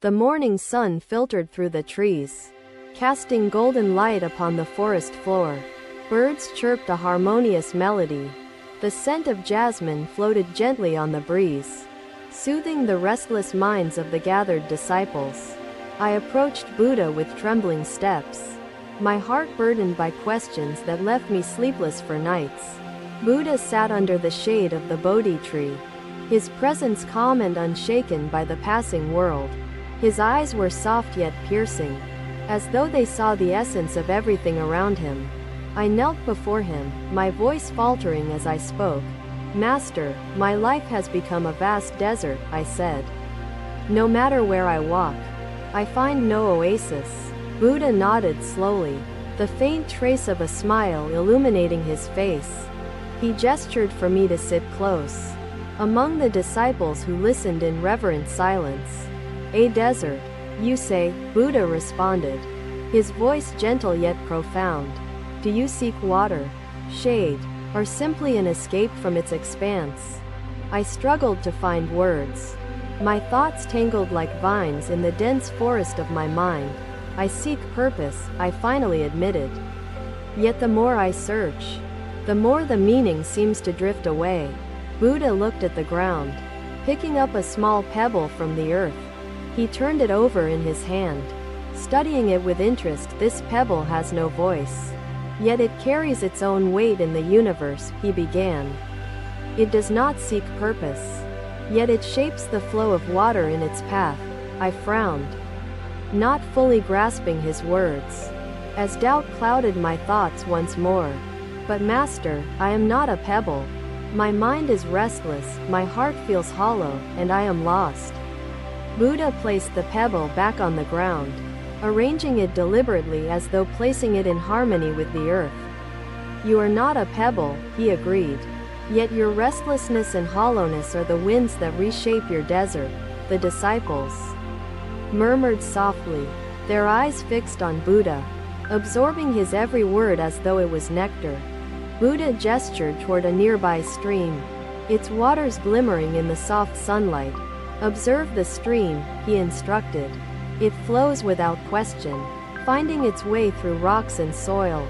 The morning sun filtered through the trees, casting golden light upon the forest floor. Birds chirped a harmonious melody. The scent of jasmine floated gently on the breeze, soothing the restless minds of the gathered disciples. I approached Buddha with trembling steps, my heart burdened by questions that left me sleepless for nights. Buddha sat under the shade of the Bodhi tree, his presence calm and unshaken by the passing world. His eyes were soft yet piercing, as though they saw the essence of everything around him. I knelt before him, my voice faltering as I spoke. "Master, my life has become a vast desert," I said. "No matter where I walk, I find no oasis." Buddha nodded slowly, the faint trace of a smile illuminating his face. He gestured for me to sit close, among the disciples who listened in reverent silence. "A desert, you say?" Buddha responded, his voice gentle yet profound. "Do you seek water, shade, or simply an escape from its expanse?" I struggled to find words. My thoughts tangled like vines in the dense forest of my mind. "I seek purpose," I finally admitted. Yet the more I search, the more the meaning seems to drift away. Buddha looked at the ground, picking up a small pebble from the earth. He turned it over in his hand, studying it with interest. "This pebble has no voice, yet it carries its own weight in the universe," he began. "It does not seek purpose, yet it shapes the flow of water in its path." I frowned, not fully grasping his words, as doubt clouded my thoughts once more. "But Master, I am not a pebble. My mind is restless, my heart feels hollow, and I am lost." Buddha placed the pebble back on the ground, arranging it deliberately as though placing it in harmony with the earth. "You are not a pebble," he agreed. "Yet your restlessness and hollowness are the winds that reshape your desert." The disciples murmured softly, their eyes fixed on Buddha, absorbing his every word as though it was nectar. Buddha gestured toward a nearby stream, its waters glimmering in the soft sunlight. "Observe the stream," he instructed. "It flows without question, finding its way through rocks and soil,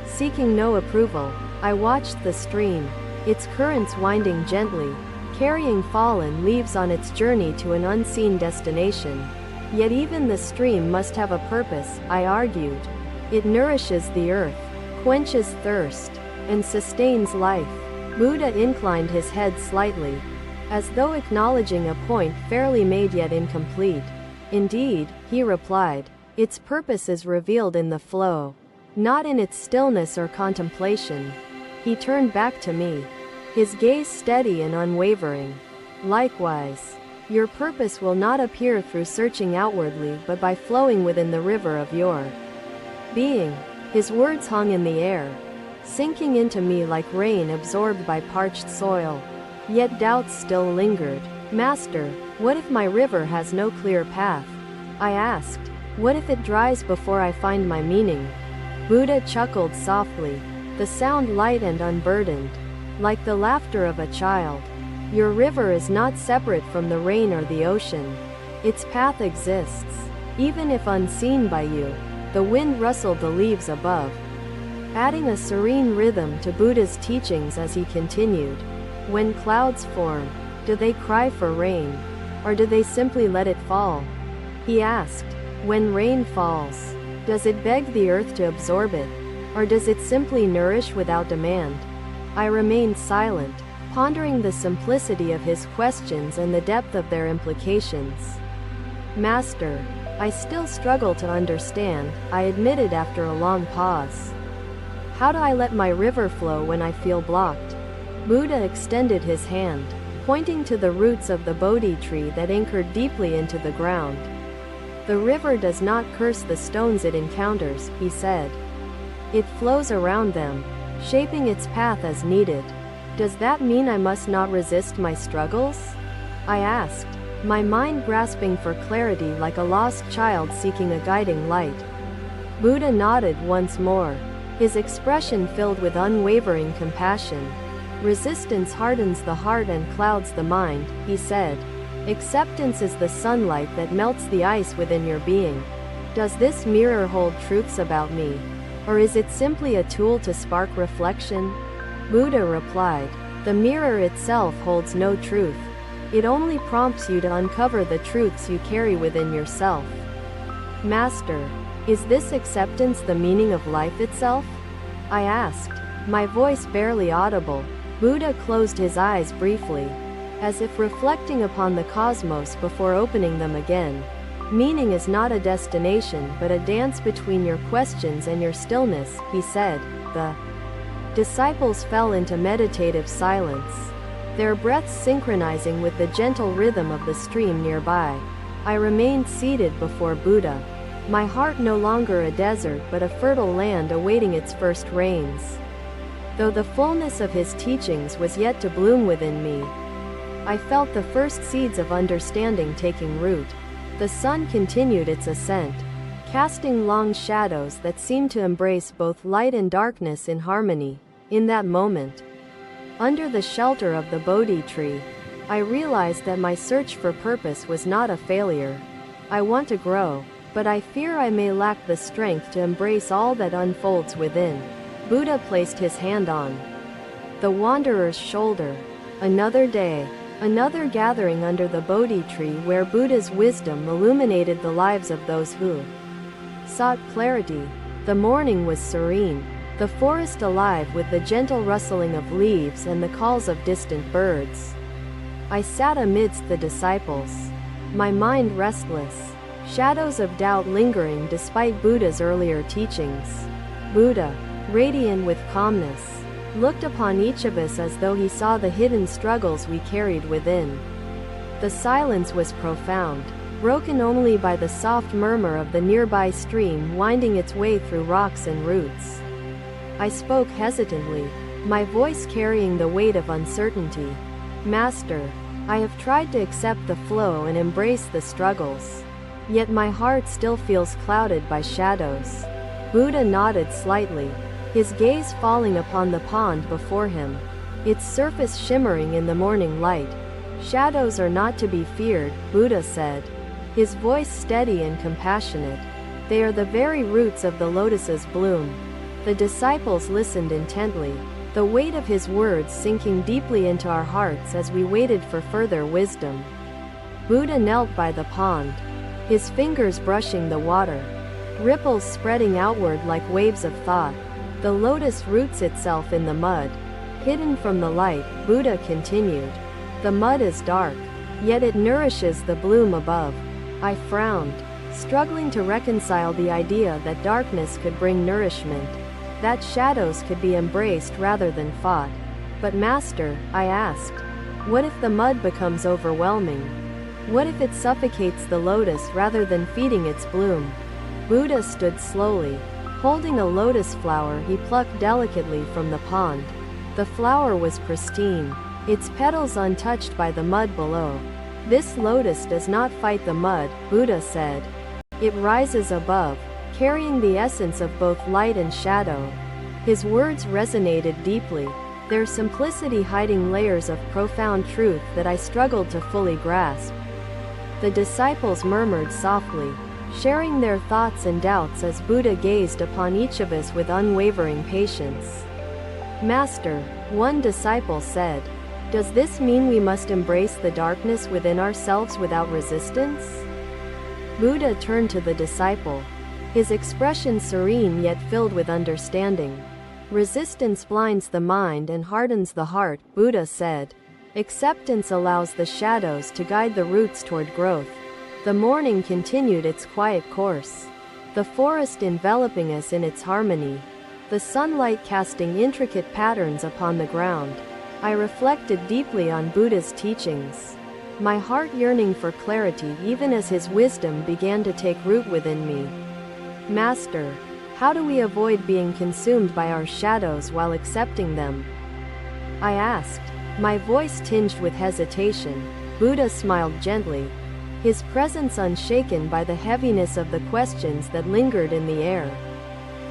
seeking no approval." I watched the stream, its currents winding gently, carrying fallen leaves on its journey to an unseen destination. "Yet even the stream must have a purpose," I argued. "It nourishes the earth, quenches thirst, and sustains life." Buddha inclined his head slightly, as though acknowledging a point fairly made yet incomplete. "Indeed," he replied, "its purpose is revealed in the flow, not in its stillness or contemplation." He turned back to me, his gaze steady and unwavering. "Likewise, your purpose will not appear through searching outwardly but by flowing within the river of your being." His words hung in the air, sinking into me like rain absorbed by parched soil. Yet doubts still lingered. "Master, what if my river has no clear path?" I asked. "What if it dries before I find my meaning?" Buddha chuckled softly, the sound light and unburdened, like the laughter of a child. "Your river is not separate from the rain or the ocean. Its path exists, even if unseen by you." The wind rustled the leaves above, adding a serene rhythm to Buddha's teachings as he continued. "When clouds form, do they cry for rain, or do they simply let it fall?" he asked. "When rain falls, does it beg the earth to absorb it, or does it simply nourish without demand?" I remained silent, pondering the simplicity of his questions and the depth of their implications. "Master, I still struggle to understand," I admitted after a long pause. "How do I let my river flow when I feel blocked?" Buddha extended his hand, pointing to the roots of the Bodhi tree that anchored deeply into the ground. "The river does not curse the stones it encounters," he said. "It flows around them, shaping its path as needed." "Does that mean I must not resist my struggles?" I asked, my mind grasping for clarity like a lost child seeking a guiding light. Buddha nodded once more, his expression filled with unwavering compassion. "Resistance hardens the heart and clouds the mind," he said. Acceptance is the sunlight that melts the ice within your being. Does this mirror hold truths about me? Or is it simply a tool to spark reflection? Buddha replied, the mirror itself holds no truth. It only prompts you to uncover the truths you carry within yourself. Master, is this acceptance the meaning of life itself? I asked, my voice barely audible. Buddha closed his eyes briefly, as if reflecting upon the cosmos before opening them again. Meaning is not a destination but a dance between your questions and your stillness, he said. The disciples fell into meditative silence, their breaths synchronizing with the gentle rhythm of the stream nearby. I remained seated before Buddha, my heart no longer a desert but a fertile land awaiting its first rains. Though the fullness of his teachings was yet to bloom within me, I felt the first seeds of understanding taking root. The sun continued its ascent, casting long shadows that seemed to embrace both light and darkness in harmony. In that moment, under the shelter of the Bodhi tree, I realized that my search for purpose was not a failure. I want to grow, but I fear I may lack the strength to embrace all that unfolds within. Buddha placed his hand on the wanderer's shoulder. Another day, another gathering under the Bodhi tree where Buddha's wisdom illuminated the lives of those who sought clarity. The morning was serene, the forest alive with the gentle rustling of leaves and the calls of distant birds. I sat amidst the disciples, my mind restless, shadows of doubt lingering despite Buddha's earlier teachings. Buddha, radiant with calmness, looked upon each of us as though he saw the hidden struggles we carried within. The silence was profound, broken only by the soft murmur of the nearby stream winding its way through rocks and roots. I spoke hesitantly, my voice carrying the weight of uncertainty. Master, I have tried to accept the flow and embrace the struggles, yet my heart still feels clouded by shadows. Buddha nodded slightly, his gaze falling upon the pond before him, its surface shimmering in the morning light. Shadows are not to be feared, Buddha said, his voice steady and compassionate. They are the very roots of the lotus's bloom. The disciples listened intently, the weight of his words sinking deeply into our hearts as we waited for further wisdom. Buddha knelt by the pond, his fingers brushing the water, ripples spreading outward like waves of thought. The lotus roots itself in the mud, hidden from the light. Buddha continued. The mud is dark, yet it nourishes the bloom above. I frowned, struggling to reconcile the idea that darkness could bring nourishment, that shadows could be embraced rather than fought. But Master, I asked, what if the mud becomes overwhelming? What if it suffocates the lotus rather than feeding its bloom? Buddha stood slowly, holding a lotus flower he plucked delicately from the pond. The flower was pristine, its petals untouched by the mud below. This lotus does not fight the mud, Buddha said. It rises above, carrying the essence of both light and shadow. His words resonated deeply, their simplicity hiding layers of profound truth that I struggled to fully grasp. The disciples murmured softly, sharing their thoughts and doubts as Buddha gazed upon each of us with unwavering patience. Master, one disciple said, does this mean we must embrace the darkness within ourselves without resistance? Buddha turned to the disciple, his expression serene yet filled with understanding. Resistance blinds the mind and hardens the heart, Buddha said. Acceptance allows the shadows to guide the roots toward growth. The morning continued its quiet course, the forest enveloping us in its harmony, the sunlight casting intricate patterns upon the ground. I reflected deeply on Buddha's teachings, my heart yearning for clarity even as his wisdom began to take root within me. Master, how do we avoid being consumed by our shadows while accepting them? I asked, my voice tinged with hesitation. Buddha smiled gently, his presence unshaken by the heaviness of the questions that lingered in the air.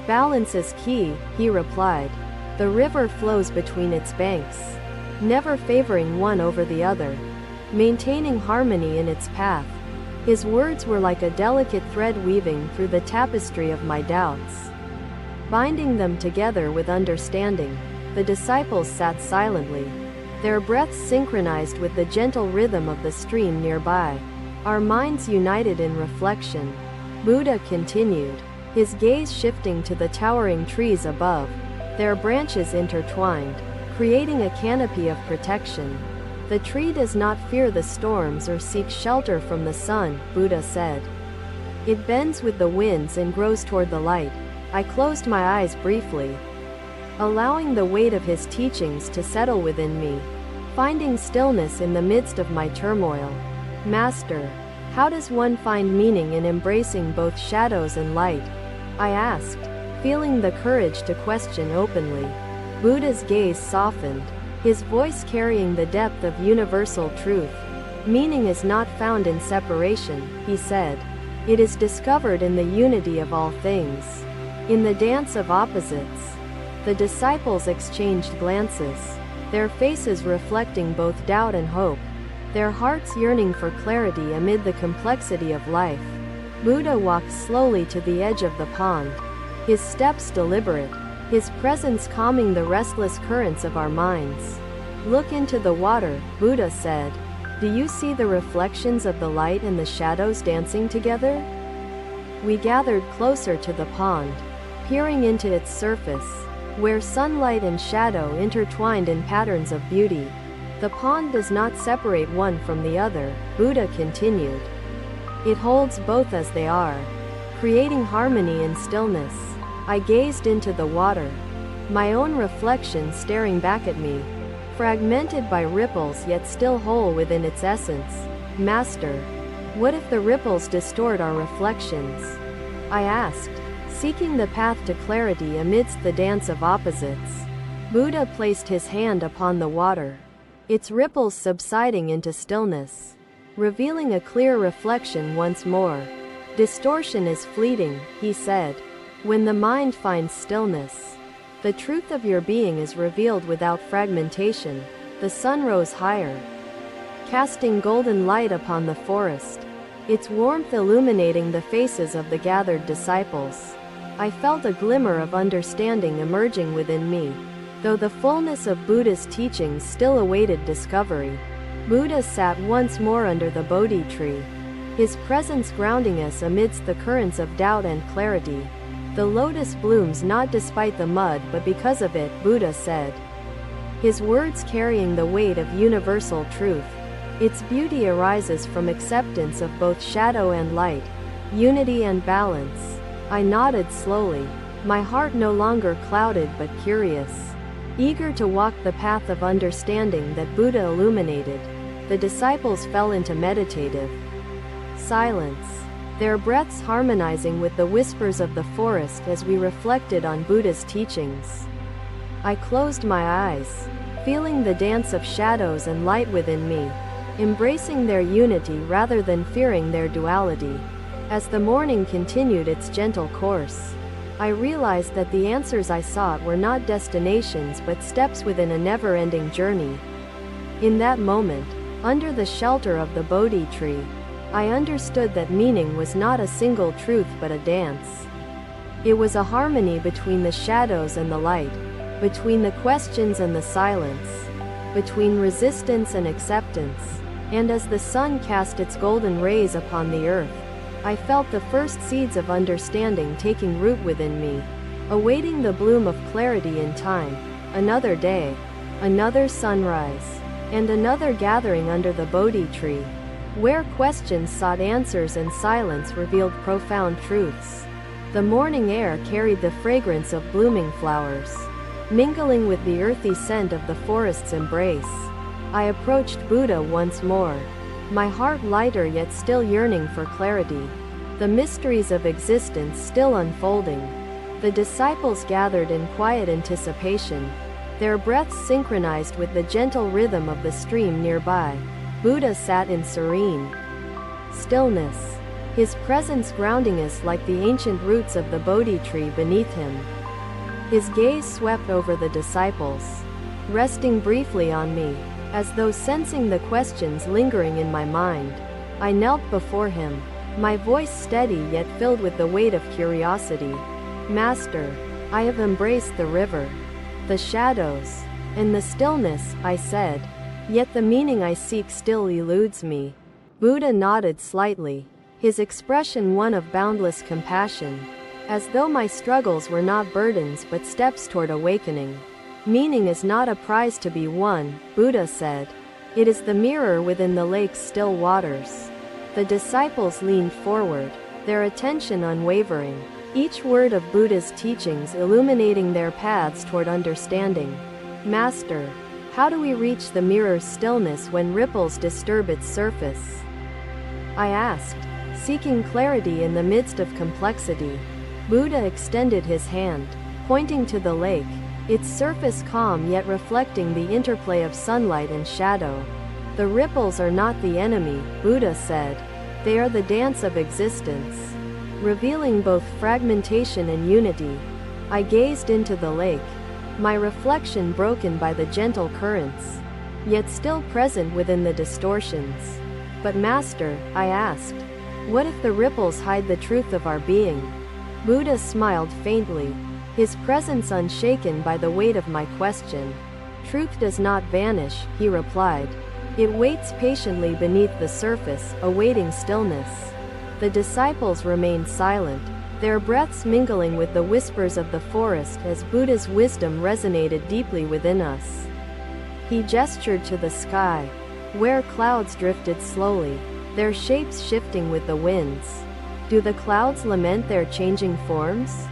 Balance is key, he replied. The river flows between its banks, never favoring one over the other. maintaining harmony in its path. His words were like a delicate thread weaving through the tapestry of my doubts, binding them together with understanding. The disciples sat silently, their breaths synchronized with the gentle rhythm of the stream nearby. Our minds united in reflection. Buddha continued, his gaze shifting to the towering trees above, their branches intertwined, creating a canopy of protection. The tree does not fear the storms or seek shelter from the sun, Buddha said. It bends with the winds and grows toward the light. I closed my eyes briefly, allowing the weight of his teachings to settle within me, finding stillness in the midst of my turmoil. Master, how does one find meaning in embracing both shadows and light? I asked, feeling the courage to question openly. Buddha's gaze softened, his voice carrying the depth of universal truth. Meaning is not found in separation, he said. It is discovered in the unity of all things, in the dance of opposites. The disciples exchanged glances, their faces reflecting both doubt and hope, their hearts yearning for clarity amid the complexity of life. Buddha walked slowly to the edge of the pond, his steps deliberate, his presence calming the restless currents of our minds. Look into the water, Buddha said. Do you see the reflections of the light and the shadows dancing together? We gathered closer to the pond, peering into its surface, where sunlight and shadow intertwined in patterns of beauty. The pond does not separate one from the other, Buddha continued. It holds both as they are, creating harmony and stillness. I gazed into the water, my own reflection staring back at me, fragmented by ripples yet still whole within its essence. Master, what if the ripples distort our reflections? I asked, seeking the path to clarity amidst the dance of opposites. Buddha placed his hand upon the water, its ripples subsiding into stillness, revealing a clear reflection once more. Distortion is fleeting, he said. When the mind finds stillness, the truth of your being is revealed without fragmentation. The sun rose higher, casting golden light upon the forest, its warmth illuminating the faces of the gathered disciples. I felt a glimmer of understanding emerging within me, though the fullness of Buddha's teachings still awaited discovery. Buddha sat once more under the Bodhi tree, his presence grounding us amidst the currents of doubt and clarity. The lotus blooms not despite the mud but because of it, Buddha said, his words carrying the weight of universal truth. Its beauty arises from acceptance of both shadow and light, unity and balance. I nodded slowly, my heart no longer clouded but curious, eager to walk the path of understanding that Buddha illuminated. The disciples fell into meditative silence, their breaths harmonizing with the whispers of the forest as we reflected on Buddha's teachings. I closed my eyes, feeling the dance of shadows and light within me, embracing their unity rather than fearing their duality. As the morning continued its gentle course, I realized that the answers I sought were not destinations but steps within a never-ending journey. In that moment, under the shelter of the Bodhi tree, I understood that meaning was not a single truth but a dance. It was a harmony between the shadows and the light, between the questions and the silence, between resistance and acceptance. And as the sun cast its golden rays upon the earth, I felt the first seeds of understanding taking root within me, awaiting the bloom of clarity in time. Another day, another sunrise, and another gathering under the Bodhi tree, where questions sought answers and silence revealed profound truths. The morning air carried the fragrance of blooming flowers, mingling with the earthy scent of the forest's embrace. I approached Buddha once more, my heart lighter yet still yearning for clarity, the mysteries of existence still unfolding. The disciples gathered in quiet anticipation, their breaths synchronized with the gentle rhythm of the stream nearby. Buddha sat in serene stillness, his presence grounding us like the ancient roots of the Bodhi tree beneath him. His gaze swept over the disciples, resting briefly on me, As though sensing the questions lingering in my mind, I knelt before him, my voice steady yet filled with the weight of curiosity. Master, I have embraced the river, the shadows, and the stillness, I said. Yet the meaning I seek still eludes me. Buddha nodded slightly, his expression one of boundless compassion, as though my struggles were not burdens but steps toward awakening. Meaning is not a prize to be won, Buddha said. It is the mirror within the lake's still waters. The disciples leaned forward, their attention unwavering, each word of Buddha's teachings illuminating their paths toward understanding. Master, how do we reach the mirror's stillness when ripples disturb its surface? I asked, seeking clarity in the midst of complexity. Buddha extended his hand, pointing to the lake, its surface calm yet reflecting the interplay of sunlight and shadow. The ripples are not the enemy, Buddha said. They are the dance of existence, revealing both fragmentation and unity. I gazed into the lake, my reflection broken by the gentle currents, yet still present within the distortions. But Master, I asked, what if the ripples hide the truth of our being? Buddha smiled faintly, his presence unshaken by the weight of my question. Truth does not vanish, he replied. It waits patiently beneath the surface, awaiting stillness. The disciples remained silent, their breaths mingling with the whispers of the forest as Buddha's wisdom resonated deeply within us. He gestured to the sky, where clouds drifted slowly, their shapes shifting with the winds. Do the clouds lament their changing forms?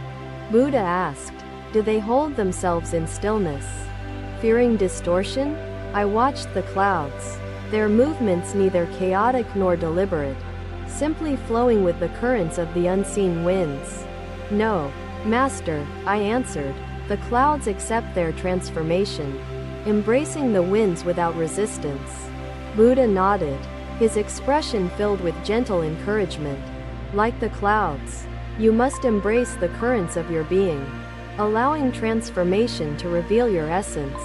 Buddha asked. Do they hold themselves in stillness, fearing distortion? I watched the clouds, their movements neither chaotic nor deliberate, simply flowing with the currents of the unseen winds. No, Master, I answered, the clouds accept their transformation, embracing the winds without resistance. Buddha nodded, his expression filled with gentle encouragement. Like the clouds, you must embrace the currents of your being, allowing transformation to reveal your essence.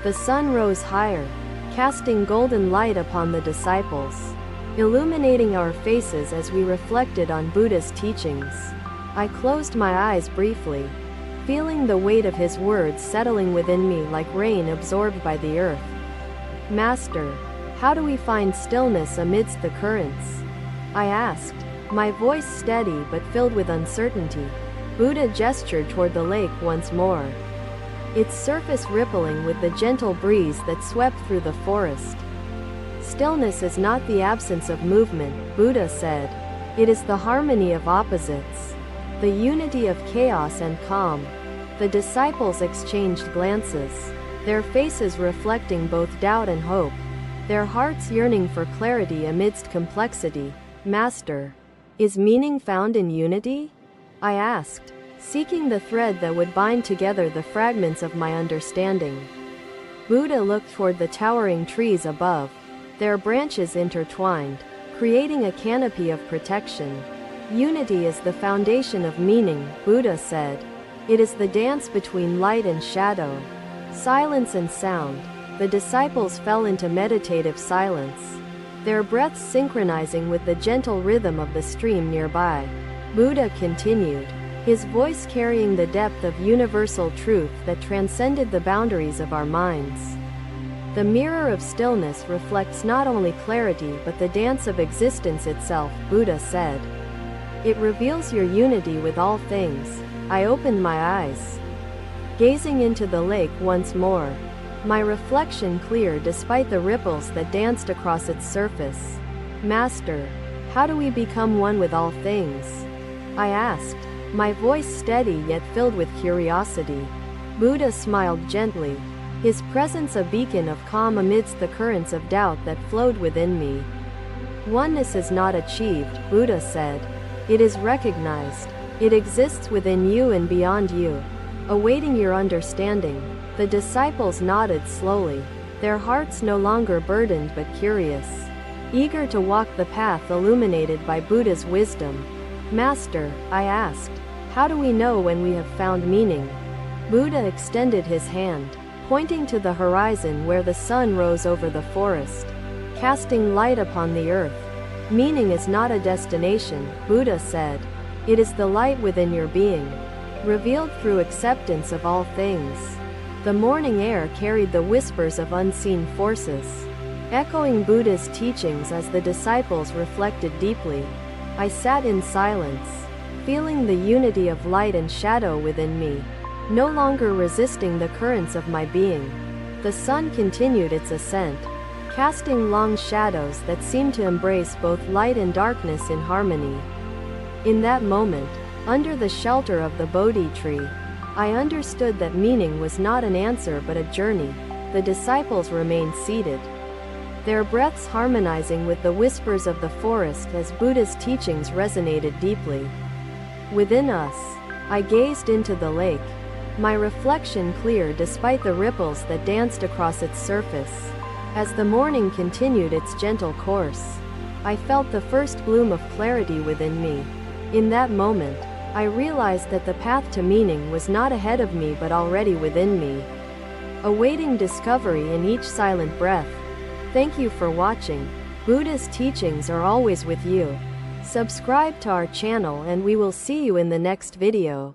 The sun rose higher, casting golden light upon the disciples, illuminating our faces as we reflected on Buddha's teachings. I closed my eyes briefly, feeling the weight of his words settling within me like rain absorbed by the earth. Master, how do we find stillness amidst the currents? I asked, my voice steady but filled with uncertainty. Buddha gestured toward the lake once more, its surface rippling with the gentle breeze that swept through the forest. Stillness is not the absence of movement, Buddha said. It is the harmony of opposites, the unity of chaos and calm. The disciples exchanged glances, their faces reflecting both doubt and hope, their hearts yearning for clarity amidst complexity. Master, is meaning found in unity? I asked, seeking the thread that would bind together the fragments of my understanding. Buddha looked toward the towering trees above, their branches intertwined, creating a canopy of protection. Unity is the foundation of meaning, Buddha said. It is the dance between light and shadow, silence and sound. The disciples fell into meditative silence, their breaths synchronizing with the gentle rhythm of the stream nearby. Buddha continued, his voice carrying the depth of universal truth that transcended the boundaries of our minds. The mirror of stillness reflects not only clarity but the dance of existence itself, Buddha said. It reveals your unity with all things. I opened my eyes, gazing into the lake once more, my reflection clear despite the ripples that danced across its surface. Master, how do we become one with all things? I asked, my voice steady yet filled with curiosity. Buddha smiled gently, his presence a beacon of calm amidst the currents of doubt that flowed within me. Oneness is not achieved, Buddha said. It is recognized. It exists within you and beyond you, awaiting your understanding. The disciples nodded slowly, their hearts no longer burdened but curious, eager to walk the path illuminated by Buddha's wisdom. Master, I asked, how do we know when we have found meaning? Buddha extended his hand, pointing to the horizon where the sun rose over the forest, casting light upon the earth. Meaning is not a destination, Buddha said. It is the light within your being, revealed through acceptance of all things. The morning air carried the whispers of unseen forces, echoing Buddha's teachings as the disciples reflected deeply. I sat in silence, feeling the unity of light and shadow within me, no longer resisting the currents of my being. The sun continued its ascent, casting long shadows that seemed to embrace both light and darkness in harmony. In that moment, under the shelter of the Bodhi tree, I understood that meaning was not an answer but a journey. The disciples remained seated, their breaths harmonizing with the whispers of the forest as Buddha's teachings resonated deeply within us. I gazed into the lake, my reflection clear despite the ripples that danced across its surface. As the morning continued its gentle course, I felt the first bloom of clarity within me. In that moment, I realized that the path to meaning was not ahead of me but already within me, awaiting discovery in each silent breath. Thank you for watching. Buddha's teachings are always with you. Subscribe to our channel and we will see you in the next video.